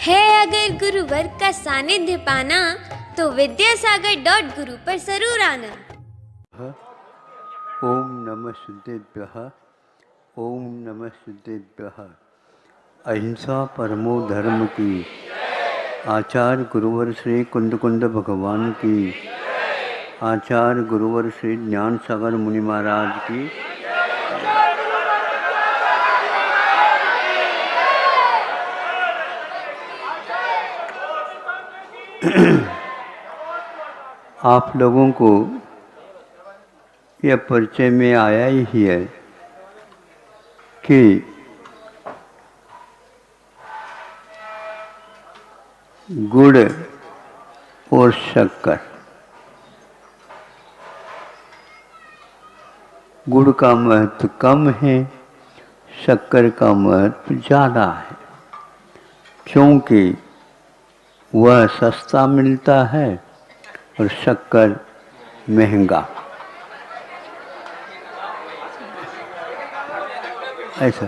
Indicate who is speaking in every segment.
Speaker 1: है अगर गुरुवर का सानिध्य पाना तो विद्यासागर.गुरु पर जरूर आना।
Speaker 2: ओम नमः सिद्धेभ्यः। ओम नमः सिद्धेभ्यः। अहिंसा परमो धर्म की। आचार्य गुरुवर श्री कुंद कुंद भगवान की। आचार्य गुरुवर श्री ज्ञान सागर मुनि महाराज की। आप लोगों को यह परिचय में आया ही है कि गुड़ और शक्कर, गुड़ का महत्व कम है, शक्कर का महत्व ज़्यादा है, क्योंकि वह सस्ता मिलता है और शक्कर महंगा। ऐसा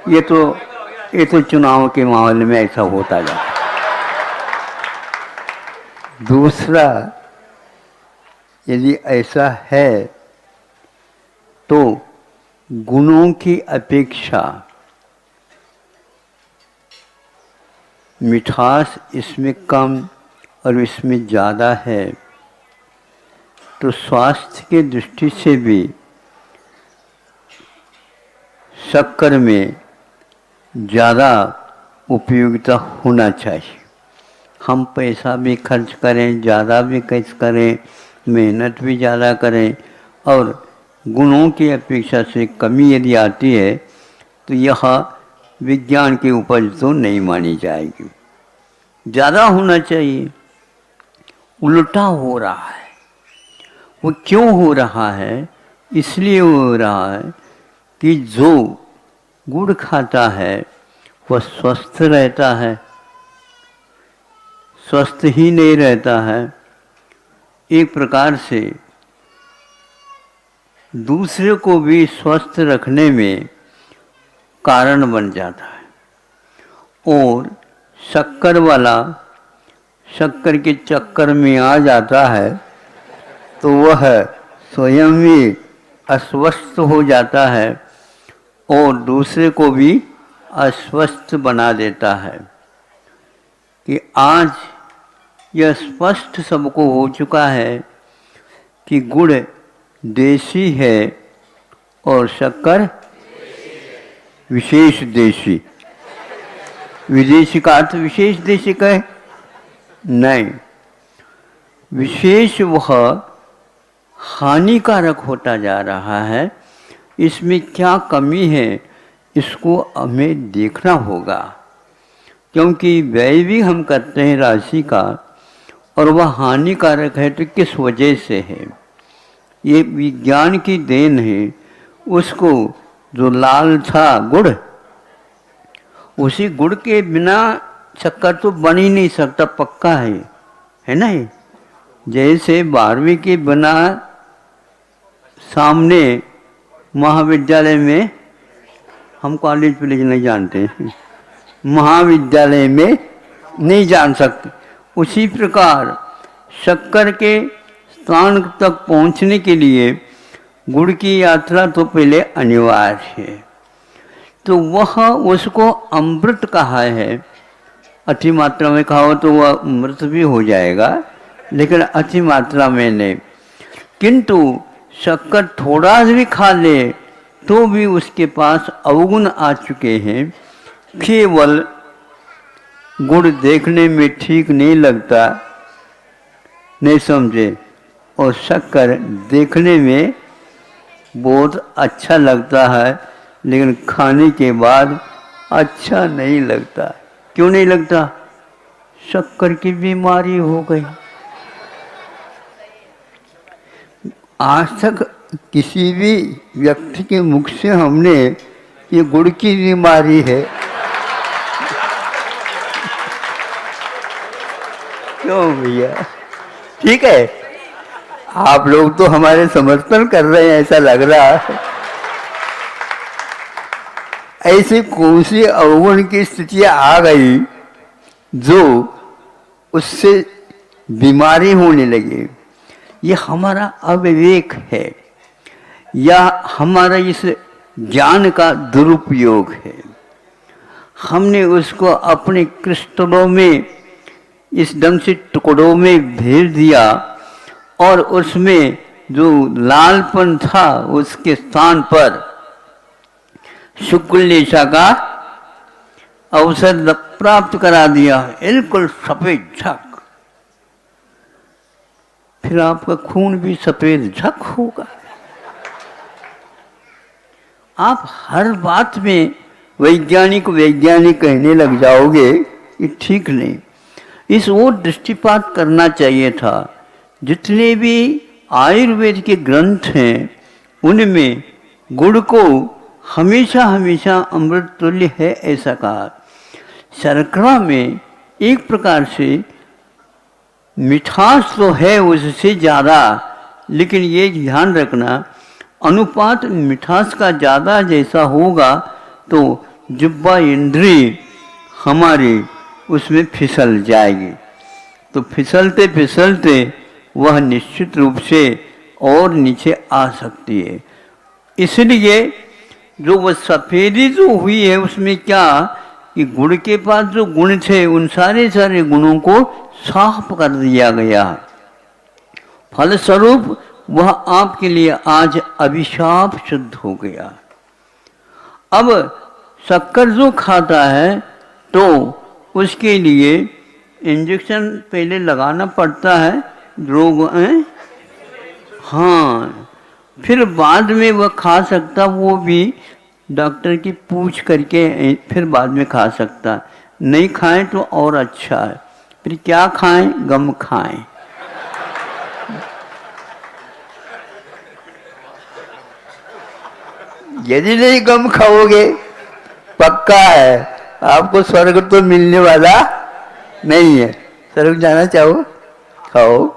Speaker 2: ये तो चुनाव के माहौल में ऐसा होता जाता है। दूसरा, यदि ऐसा है तो गुणों की अपेक्षा मिठास इसमें कम और इसमें ज़्यादा है, तो स्वास्थ्य के दृष्टि से भी शक्कर में ज़्यादा उपयोगिता होना चाहिए। हम पैसा भी खर्च करें, ज़्यादा भी खर्च करें, मेहनत भी ज़्यादा करें और गुणों की अपेक्षा से कमी यदि आती है तो यह विज्ञान की उपज तो नहीं मानी जाएगी। ज़्यादा होना चाहिए। उल्टा हो रहा है। वो क्यों हो रहा है? इसलिए हो रहा है कि जो गुड़ खाता है वह स्वस्थ रहता है, स्वस्थ ही नहीं रहता है, एक प्रकार से दूसरे को भी स्वस्थ रखने में कारण बन जाता है। और शक्कर वाला शक्कर के चक्कर में आ जाता है तो वह स्वयं ही अस्वस्थ हो जाता है और दूसरे को भी अस्वस्थ बना देता है। कि आज यह स्पष्ट सबको हो चुका है कि गुड़ देसी है और शक्कर विशेष देशी। विदेशी का अर्थ विशेष देशी का है? नहीं, विशेष वह हानिकारक होता जा रहा है। इसमें क्या कमी है इसको हमें देखना होगा, क्योंकि व्यय भी हम करते हैं राशि का और वह हानिकारक है तो किस वजह से है? ये विज्ञान की देन है। उसको जो लाल था गुड़, उसी गुड़ के बिना शक्कर तो बन ही नहीं सकता, पक्का है ना? जैसे 12वीं के बिना सामने महाविद्यालय में, हम कॉलेज प्लेज नहीं जानते, महाविद्यालय में नहीं जान सकते, उसी प्रकार शक्कर के स्थान तक पहुंचने के लिए गुड़ की यात्रा तो पहले अनिवार्य है। तो वह उसको अमृत कहा है। अति मात्रा में खाओ तो वह अमृत भी हो जाएगा, लेकिन अति मात्रा में नहीं। किंतु शक्कर थोड़ा भी खा ले तो भी उसके पास अवगुण आ चुके हैं। केवल गुड़ देखने में ठीक नहीं लगता, नहीं समझे, और शक्कर देखने में बहुत अच्छा लगता है, लेकिन खाने के बाद अच्छा नहीं लगता। क्यों नहीं लगता? शक्कर की बीमारी हो गई। आज तक किसी भी व्यक्ति के मुख से हमने ये गुड़ की बीमारी है क्यों भैया? ठीक है, आप लोग तो हमारे समर्थन कर रहे हैं ऐसा लग रहा है। ऐसी कौन सी अवगुण की स्थितियां आ गई जो उससे बीमारी होने लगे, ये हमारा अविवेक है या हमारा इस ज्ञान का दुरुपयोग है। हमने उसको अपने क्रिस्टलों में इस ढंग से टुकड़ों में भेज दिया और उसमें जो लालपन था उसके स्थान पर शुक्ल लेशा का अवसर प्राप्त करा दिया, बिल्कुल सफेद झक। फिर आपका खून भी सफेद झक होगा। आप हर बात में वैज्ञानिक कहने लग जाओगे, ये ठीक नहीं। इस ओर दृष्टिपात करना चाहिए था। जितने भी आयुर्वेद के ग्रंथ हैं उनमें गुड़ को हमेशा हमेशा अमृत तुल्य है ऐसा कहा। शर्करा में एक प्रकार से मिठास तो है उससे ज़्यादा, लेकिन ये ध्यान रखना अनुपात मिठास का ज़्यादा जैसा होगा तो जिह्वा इंद्रिय हमारी उसमें फिसल जाएगी। तो फिसलते फिसलते वह निश्चित रूप से और नीचे आ सकती है। इसलिए जो वह सफ़ेदी जो हुई है उसमें क्या कि गुड़ के पास जो गुण थे उन सारे गुणों को साफ कर दिया गया। फलस्वरूप वह आपके लिए आज अभिशाप सिद्ध हो गया। अब शक्कर जो खाता है तो उसके लिए इंजेक्शन पहले लगाना पड़ता है, रोग हाँ, फिर बाद में वह खा सकता, वो भी डॉक्टर की पूछ करके फिर बाद में खा सकता। नहीं खाएं तो और अच्छा है। फिर क्या खाएं? गम खाएं। यदि नहीं गम खाओगे पक्का है आपको स्वर्ग तो मिलने वाला नहीं है। स्वर्ग जाना चाहो खाओ,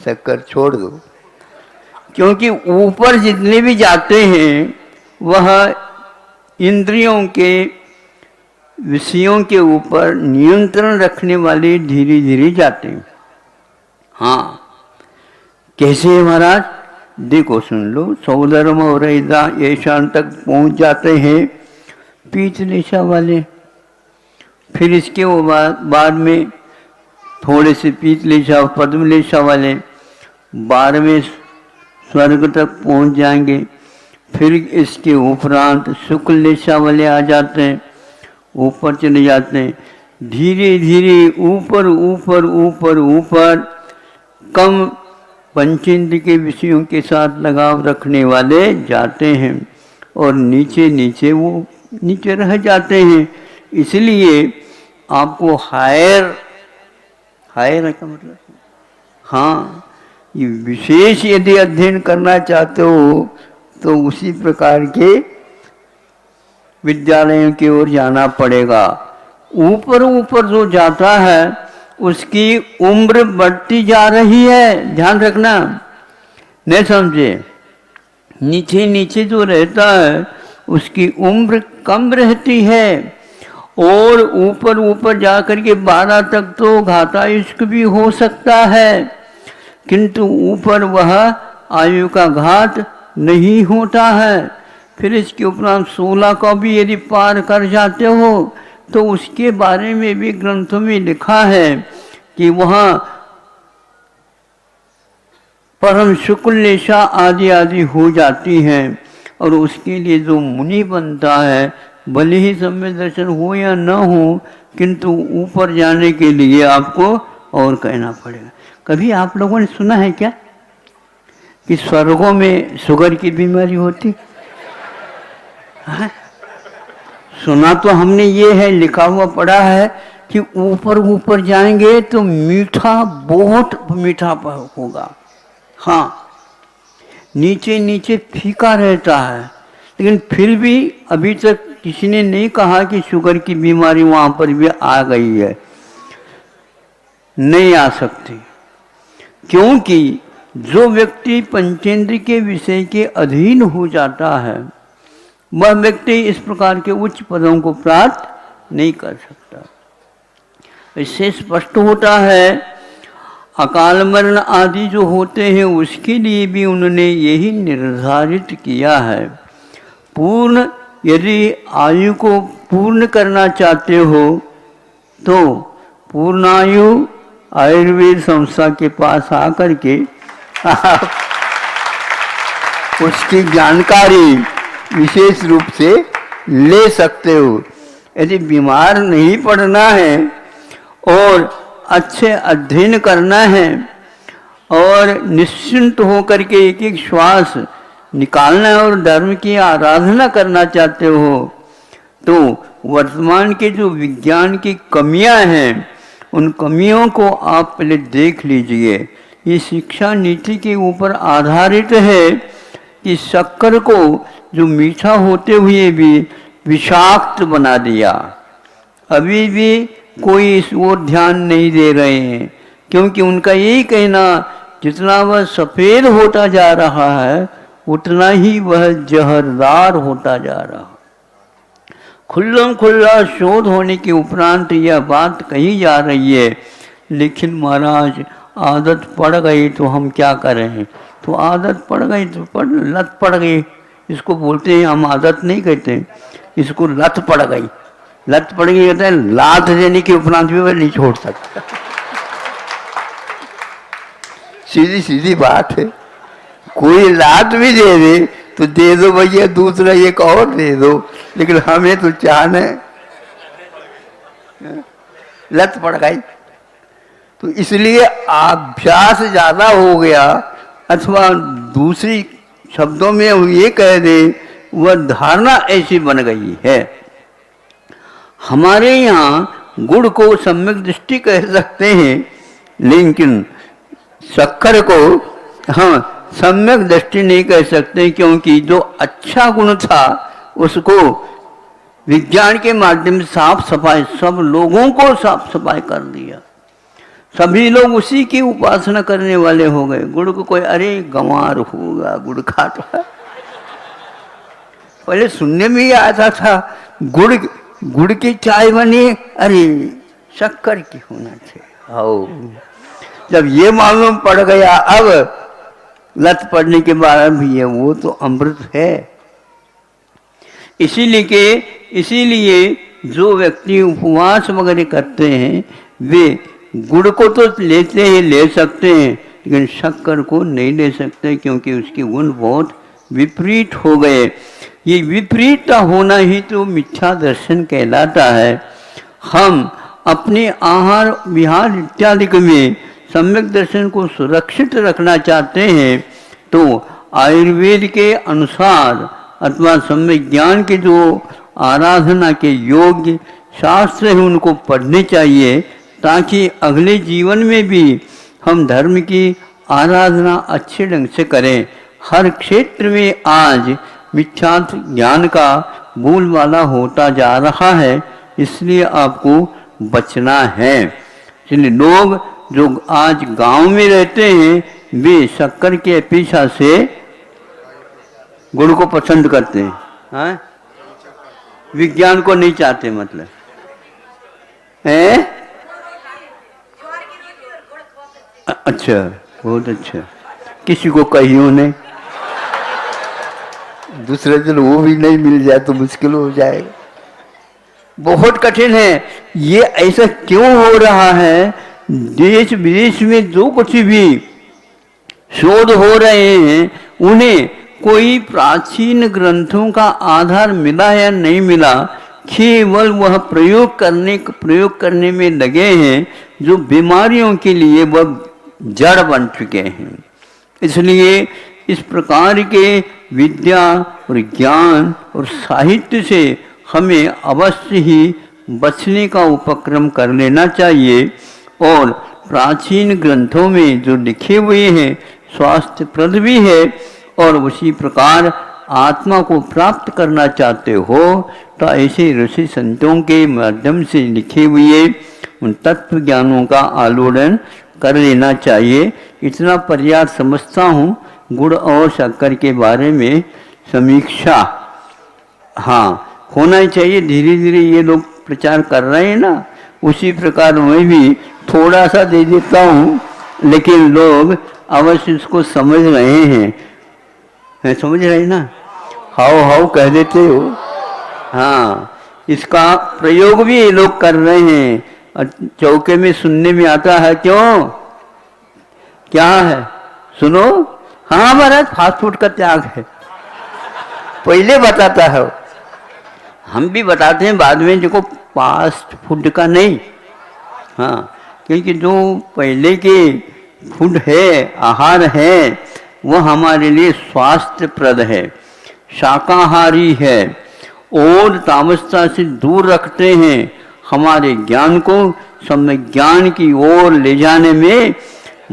Speaker 2: शक्कर छोड़ दो। क्योंकि ऊपर जितने भी जाते हैं वह इंद्रियों के विषयों के ऊपर नियंत्रण रखने वाले धीरे धीरे जाते हैं। हाँ, कैसे है महाराज? देखो सुन लो। सौधर्म और ये शान तक पहुंच जाते हैं पीत निशा वाले। फिर इसके बाद में थोड़े से पीत लेशा पद्म लेशा वाले 12वें स्वर्ग तक पहुंच जाएंगे। फिर इसके उपरांत शुक्ल लेशा वाले आ जाते हैं, ऊपर चले जाते हैं। धीरे धीरे ऊपर ऊपर ऊपर ऊपर कम पंचेंद्र के विषयों के साथ लगाव रखने वाले जाते हैं और नीचे नीचे वो नीचे रह जाते हैं। इसलिए आपको हायर का मतलब हाँ, ये विशेष यदि अध्ययन करना चाहते हो तो उसी प्रकार के विद्यालयों की ओर जाना पड़ेगा। ऊपर ऊपर जो जाता है उसकी उम्र बढ़ती जा रही है, ध्यान रखना, नहीं समझे। नीचे नीचे जो रहता है उसकी उम्र कम रहती है और ऊपर ऊपर जाकर के 12 तक तो घाता इश्क भी हो सकता है, किंतु ऊपर वह आयु का घात नहीं होता है। फिर इसके उपरांत 16 का भी यदि पार कर जाते हो तो उसके बारे में भी ग्रंथों में लिखा है कि वहाँ परम शुक्ल लेशा आदि आदि हो जाती हैं और उसके लिए जो मुनि बनता है भले ही समय दर्शन हो या न हो, किंतु ऊपर जाने के लिए आपको और कहना पड़ेगा। कभी आप लोगों ने सुना है क्या कि स्वर्गों में शुगर की बीमारी होती है? सुना तो हमने ये है, लिखा हुआ पड़ा है कि ऊपर ऊपर जाएंगे तो मीठा, बहुत मीठा होगा। हाँ, नीचे नीचे फीका रहता है, लेकिन फिर भी अभी तक किसी ने नहीं कहा कि शुगर की बीमारी वहाँ पर भी आ गई है। नहीं आ सकती, क्योंकि जो व्यक्ति पंचेंद्र के विषय के अधीन हो जाता है वह व्यक्ति इस प्रकार के उच्च पदों को प्राप्त नहीं कर सकता। इससे स्पष्ट होता है अकाल मरण आदि जो होते हैं उसके लिए भी उन्होंने यही निर्धारित किया है। पूर्ण यदि आयु को पूर्ण करना चाहते हो तो पूर्णायु आयुर्वेद संस्था के पास आकर के आप उसकी जानकारी विशेष रूप से ले सकते हो। यदि बीमार नहीं पड़ना है और अच्छे अध्ययन करना है और निश्चिंत होकर के एक एक श्वास निकालना है और धर्म की आराधना करना चाहते हो तो वर्तमान के जो विज्ञान की कमियां हैं उन कमियों को आप पहले देख लीजिए। ये शिक्षा नीति के ऊपर आधारित है कि शक्कर को जो मीठा होते हुए भी विषाक्त बना दिया। अभी भी कोई इस ओर ध्यान नहीं दे रहे हैं क्योंकि उनका यही कहना जितना वह सफ़ेद होता जा रहा है उतना ही वह जहरदार होता जा रहा है। खुल्लम खुल्ला शोध होने के उपरांत यह बात कही जा रही है, लेकिन महाराज आदत पड़ गई तो हम क्या करें। तो आदत पड़ गई तो लत पड़ गई, इसको बोलते हैं, हम आदत नहीं कहते, इसको लत पड़ गई। लत पड़ गई कहते हैं लात देने के उपरांत भी वह नहीं छोड़ सकता। सीधी सीधी बात है, कोई लात भी दे दे तो दे दो भैया, दूसरा एक और दे दो, लेकिन हमें तो चाहना है। लत पड़ गई तो इसलिए अभ्यास ज्यादा हो गया, अथवा दूसरी शब्दों में हम ये कह दें वह धारणा ऐसी बन गई है। हमारे यहाँ गुड़ को सम्यक दृष्टि कह सकते हैं, लेकिन शक्कर को हम सम्यक दृष्टि नहीं कह सकते क्योंकि जो अच्छा गुण था उसको विज्ञान के माध्यम से साफ सफाई, सब लोगों को साफ सफाई कर दिया। सभी लोग उसी की उपासना करने वाले हो गए। गुड़ को कोई अरे गंवार होगा गुड़ खाता, पहले सुनने में ही आता था गुड़ की चाय बनी, अरे शक्कर की होना चाहिए। आओ जब ये मालूम पड़ गया, अब लत पड़ने के बाद भी है वो तो अमृत है। इसीलिए जो व्यक्ति उपवास वगैरह करते हैं वे गुड़ को तो लेते हैं, ले सकते हैं, लेकिन शक्कर को नहीं ले सकते क्योंकि उसके गुण बहुत विपरीत हो गए। ये विपरीतता होना ही तो मिथ्या दर्शन कहलाता है। हम अपने आहार विहार इत्यादि में सम्यक दर्शन को सुरक्षित रखना चाहते हैं तो आयुर्वेद के अनुसार अथवा सम्यक ज्ञान के जो आराधना के योग्य शास्त्र हैं उनको पढ़ने चाहिए ताकि अगले जीवन में भी हम धर्म की आराधना अच्छे ढंग से करें। हर क्षेत्र में आज मिथ्यात्व ज्ञान का बोलबाला होता जा रहा है, इसलिए आपको बचना है। इसलिए लोग जो आज गांव में रहते हैं वे शक्कर के अपेक्षा से गुड़ को पसंद करते हैं, हाँ? विज्ञान को नहीं चाहते, मतलब है। अच्छा, बहुत अच्छा। किसी को कहियो नहीं, दूसरे दिन वो भी नहीं मिल जाए तो मुश्किल हो जाएगा। बहुत कठिन है। ये ऐसा क्यों हो रहा है? देश विदेश में जो कुछ भी शोध हो रहे हैं उन्हें कोई प्राचीन ग्रंथों का आधार मिला या नहीं मिला, केवल वह प्रयोग करने में लगे हैं जो बीमारियों के लिए वह जड़ बन चुके हैं। इसलिए इस प्रकार के विद्या और ज्ञान और साहित्य से हमें अवश्य ही बचने का उपक्रम कर लेना चाहिए। और प्राचीन ग्रंथों में जो लिखे हुए हैं स्वास्थ्यप्रद भी है, और उसी प्रकार आत्मा को प्राप्त करना चाहते हो तो ऐसे ऋषि संतों के माध्यम से लिखे हुए उन तत्व ज्ञानों का आलोड़न कर लेना चाहिए। इतना पर्याप्त समझता हूँ गुड़ और शक्कर के बारे में समीक्षा। हाँ, होना ही चाहिए। धीरे धीरे ये लोग प्रचार कर रहे हैं ना, उसी प्रकार मैं भी थोड़ा सा दे देता हूँ, लेकिन लोग अवश्य इसको समझ रहे हैं, समझ रहे हैं ना, हाउ हाउ कह देते हो। हाँ, इसका प्रयोग भी ये लोग कर रहे हैं और चौके में सुनने में आता है। क्यों, क्या है, सुनो। हाँ महाराज, फास्ट फूड का त्याग है, पहले बताता है। हम भी बताते हैं बाद में, देखो फास्ट फूड का नहीं। हाँ, क्योंकि जो पहले के फूड है, आहार है, वो हमारे लिए स्वास्थ्यप्रद है, शाकाहारी है और तामसता से दूर रखते हैं, हमारे ज्ञान को सम्यक ज्ञान की ओर ले जाने में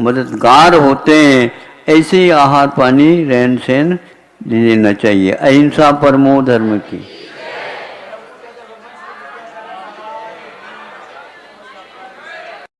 Speaker 2: मददगार होते हैं। ऐसे आहार पानी रहन सहन लेना चाहिए। अहिंसा परमो धर्म की।